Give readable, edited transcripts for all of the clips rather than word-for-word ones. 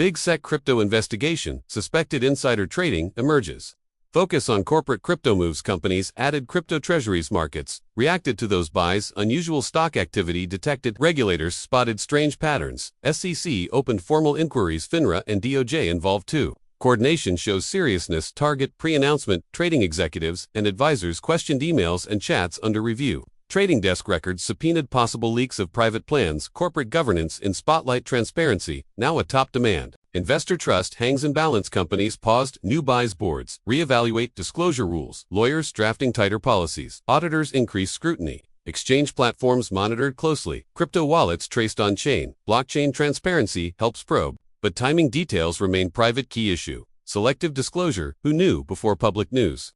Big SEC crypto investigation, suspected insider trading, emerges. Focus on corporate crypto moves. Companies added crypto treasuries. Markets reacted to those buys. Unusual stock activity detected. Regulators spotted strange patterns. SEC opened formal inquiries. FINRA and DOJ involved too. Coordination shows seriousness. Target pre-announcement. Trading executives and advisors questioned. Emails and chats under review. Trading desk records subpoenaed. Possible leaks of private plans. Corporate governance in spotlight. Transparency now a top demand. Investor trust hangs in balance. Companies paused new buys. Boards reevaluate disclosure rules. Lawyers drafting tighter policies. Auditors increase scrutiny. Exchange platforms monitored closely. Crypto wallets traced on chain. Blockchain transparency helps probe, but timing details remain private. Key issue: selective disclosure. Who knew before public news?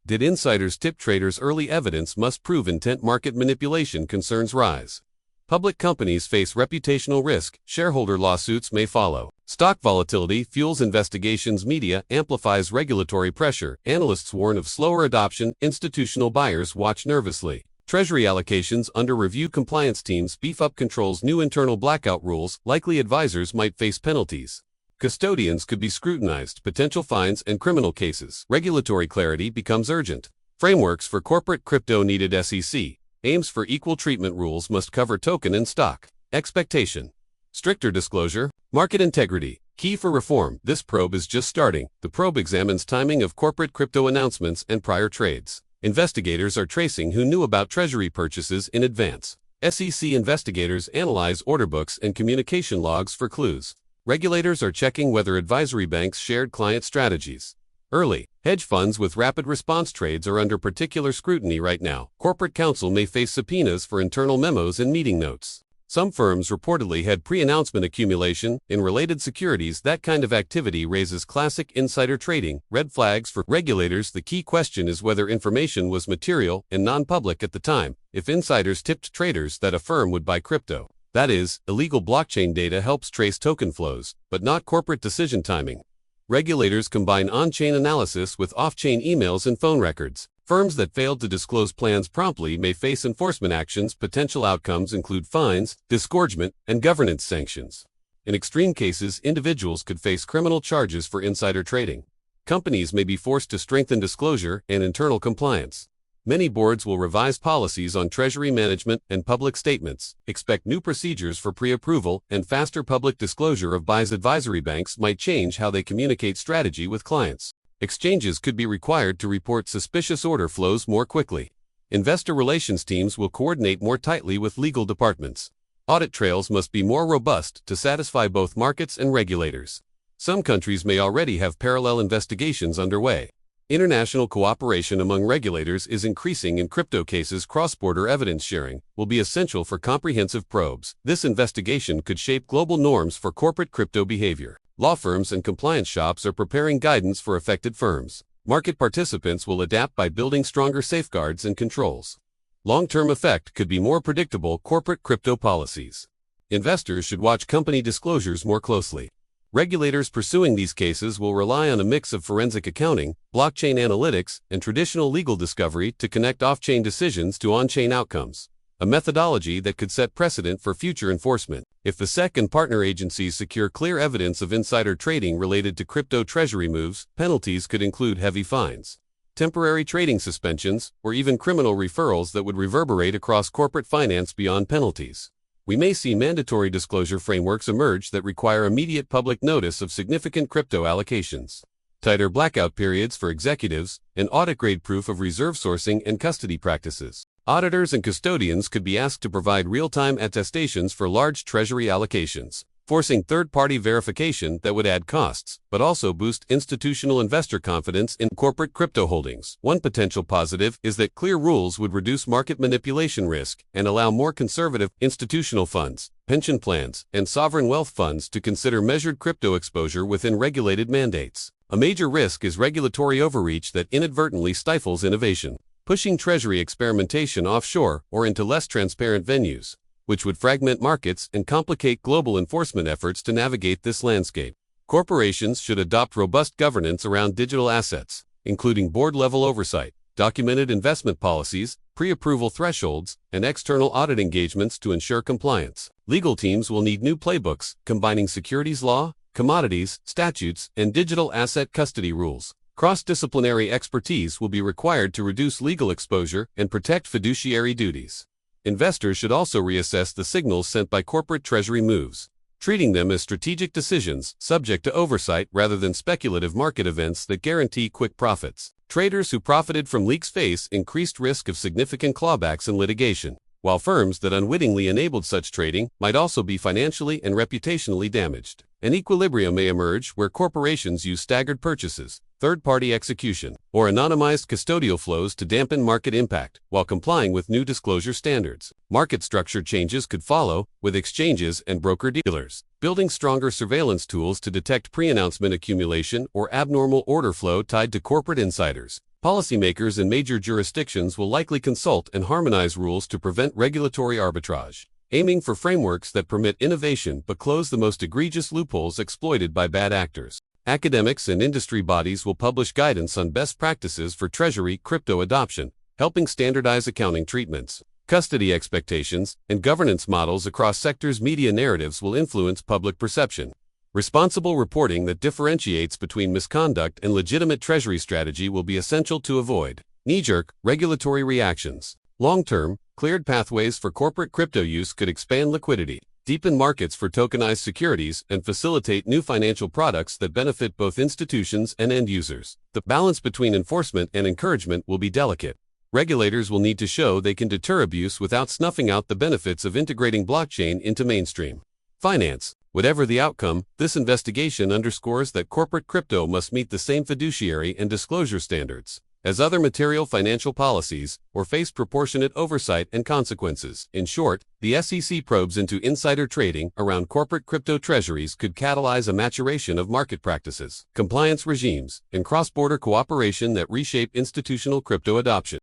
Did insiders tip traders? Early evidence must prove intent. Market manipulation concerns rise. Public companies face reputational risk. Shareholder lawsuits may follow. Stock volatility fuels investigations. Media amplifies regulatory pressure. Analysts warn of slower adoption. Institutional buyers watch nervously. Treasury allocations under review. Compliance teams beef up controls. New internal blackout rules. Likely advisors might face penalties. Custodians could be scrutinized. Potential fines and criminal cases. Regulatory clarity becomes urgent. Frameworks for corporate crypto needed. SEC aims for equal treatment. Rules must cover token and stock. Expectation: stricter disclosure. Market integrity key for reform. This probe is just starting. The probe examines timing of corporate crypto announcements and prior trades. Investigators are tracing who knew about treasury purchases in advance. SEC investigators analyze order books and communication logs for clues. Regulators are checking whether advisory banks shared client strategies. Early hedge funds with rapid response trades are under particular scrutiny right now. Corporate counsel may face subpoenas for internal memos and meeting notes. Some firms reportedly had pre-announcement accumulation in related securities. That kind of activity raises classic insider trading red flags for regulators. The key question is whether information was material and non-public at the time. If insiders tipped traders that a firm would buy crypto, that is, illegal blockchain data helps trace token flows, but not corporate decision timing. Regulators combine on-chain analysis with off-chain emails and phone records. Firms that failed to disclose plans promptly may face enforcement actions. Potential outcomes include fines, disgorgement, and governance sanctions. In extreme cases, individuals could face criminal charges for insider trading. Companies may be forced to strengthen disclosure and internal compliance. Many boards will revise policies on treasury management and public statements. Expect new procedures for pre-approval and faster public disclosure of buys. Advisory banks might change how they communicate strategy with clients. Exchanges could be required to report suspicious order flows more quickly. Investor relations teams will coordinate more tightly with legal departments. Audit trails must be more robust to satisfy both markets and regulators. Some countries may already have parallel investigations underway. International cooperation among regulators is increasing in crypto cases. Cross-border evidence sharing will be essential for comprehensive probes. This investigation could shape global norms for corporate crypto behavior. Law firms and compliance shops are preparing guidance for affected firms. Market participants will adapt by building stronger safeguards and controls. Long-term effect could be more predictable. Corporate crypto policies. Investors should watch company disclosures more closely. Regulators pursuing these cases will rely on a mix of forensic accounting, blockchain analytics, and traditional legal discovery to connect off-chain decisions to on-chain outcomes, a methodology that could set precedent for future enforcement. If the SEC and partner agencies secure clear evidence of insider trading related to crypto treasury moves, penalties could include heavy fines, temporary trading suspensions, or even criminal referrals that would reverberate across corporate finance. Beyond penalties, we may see mandatory disclosure frameworks emerge that require immediate public notice of significant crypto allocations, tighter blackout periods for executives, and audit-grade proof of reserve sourcing and custody practices. Auditors and custodians could be asked to provide real-time attestations for large treasury allocations, forcing third-party verification that would add costs, but also boost institutional investor confidence in corporate crypto holdings. One potential positive is that clear rules would reduce market manipulation risk and allow more conservative institutional funds, pension plans, and sovereign wealth funds to consider measured crypto exposure within regulated mandates. A major risk is regulatory overreach that inadvertently stifles innovation, pushing treasury experimentation offshore or into less transparent venues, which would fragment markets and complicate global enforcement efforts to navigate this landscape. Corporations should adopt robust governance around digital assets, including board-level oversight, documented investment policies, pre-approval thresholds, and external audit engagements to ensure compliance. Legal teams will need new playbooks, combining securities law, commodities, statutes, and digital asset custody rules. Cross-disciplinary expertise will be required to reduce legal exposure and protect fiduciary duties. Investors should also reassess the signals sent by corporate treasury moves, treating them as strategic decisions subject to oversight rather than speculative market events that guarantee quick profits. Traders who profited from leaks face increased risk of significant clawbacks and litigation, while firms that unwittingly enabled such trading might also be financially and reputationally damaged. An equilibrium may emerge where corporations use staggered purchases, third-party execution, or anonymized custodial flows to dampen market impact while complying with new disclosure standards. Market structure changes could follow, with exchanges and broker-dealers building stronger surveillance tools to detect pre-announcement accumulation or abnormal order flow tied to corporate insiders. Policymakers in major jurisdictions will likely consult and harmonize rules to prevent regulatory arbitrage, aiming for frameworks that permit innovation but close the most egregious loopholes exploited by bad actors. Academics and industry bodies will publish guidance on best practices for treasury crypto adoption, helping standardize accounting treatments, custody expectations, and governance models across sectors. Media narratives will influence public perception. Responsible reporting that differentiates between misconduct and legitimate treasury strategy will be essential to avoid knee-jerk regulatory reactions. Long-term, cleared pathways for corporate crypto use could expand liquidity, deepen markets for tokenized securities, and facilitate new financial products that benefit both institutions and end users. The balance between enforcement and encouragement will be delicate. Regulators will need to show they can deter abuse without snuffing out the benefits of integrating blockchain into mainstream finance. Whatever the outcome, this investigation underscores that corporate crypto must meet the same fiduciary and disclosure standards as other material financial policies, or face proportionate oversight and consequences. In short, the SEC probes into insider trading around corporate crypto treasuries could catalyze a maturation of market practices, compliance regimes, and cross-border cooperation that reshape institutional crypto adoption.